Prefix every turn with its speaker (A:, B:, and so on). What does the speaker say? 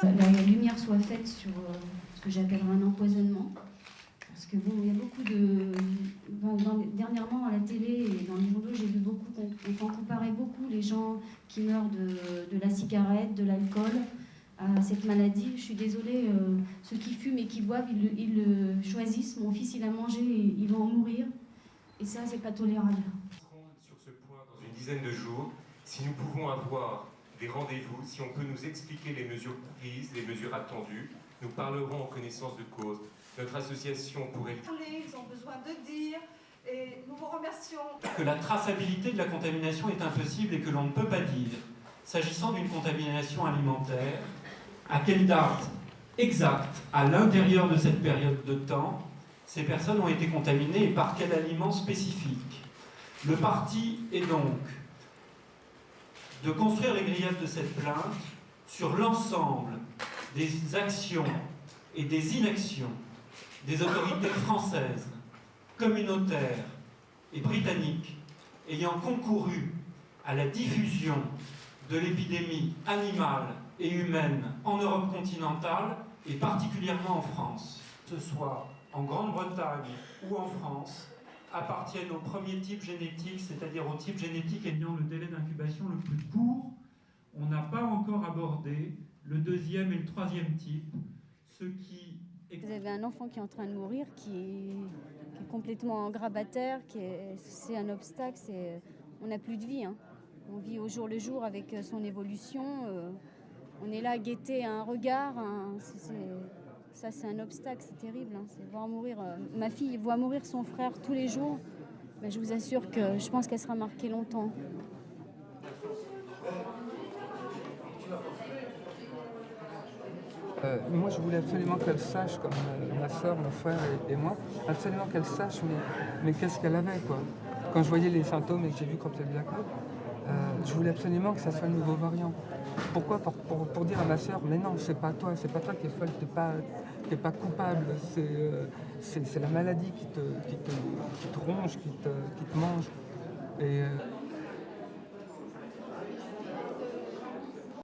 A: La lumière soit faite sur ce que j'appellerais un empoisonnement. Parce que bon, il y a beaucoup de... dernièrement, à la télé et dans les journaux, j'ai vu beaucoup, on comparait beaucoup les gens qui meurent de la cigarette, de l'alcool, à cette maladie. Je suis désolée, ceux qui fument et qui boivent, ils le choisissent. Mon fils, il a mangé, et il va en mourir. Et ça, c'est pas tolérable.
B: Sur ce point, dans une dizaine de jours, si nous pouvons avoir des rendez-vous, si on peut nous expliquer les mesures prises, les mesures attendues, nous parlerons en connaissance de cause. Notre association pourrait...
C: Ils ont besoin de dire, et nous vous remercions.
D: Que la traçabilité de la contamination est impossible et que l'on ne peut pas dire, s'agissant d'une contamination alimentaire, à quelle date exacte, à l'intérieur de cette période de temps, ces personnes ont été contaminées et par quel aliment spécifique. Le parti est donc de construire les griefs de cette plainte sur l'ensemble des actions et des inactions des autorités françaises, communautaires et britanniques ayant concouru à la diffusion de l'épidémie animale et humaine en Europe continentale et particulièrement en France. Que ce soit en Grande-Bretagne ou en France, appartiennent au premier type génétique, c'est-à-dire au type génétique ayant le délai d'incubation le plus court. On n'a pas encore abordé le deuxième et le troisième type, ce qui...
A: Vous avez un enfant qui est en train de mourir, qui est complètement grabataire, c'est un obstacle, on n'a plus de vie. Hein. On vit au jour le jour avec son évolution. On est là à guetter un regard. Ça, c'est un obstacle, c'est terrible. Hein. C'est voir mourir. Ma fille voit mourir son frère tous les jours. Mais je vous assure que je pense qu'elle sera marquée longtemps.
E: Moi, je voulais absolument qu'elle sache, comme ma soeur, mon frère et moi, absolument qu'elle sache, mais qu'est-ce qu'elle avait, quoi. Quand je voyais les symptômes et que j'ai vu quand elle de la cope, je voulais absolument que ça soit le nouveau variant. Pourquoi? Pour dire à ma soeur, mais non, c'est pas toi qui es folle, t'es pas coupable, c'est la maladie qui te ronge, qui te mange. Et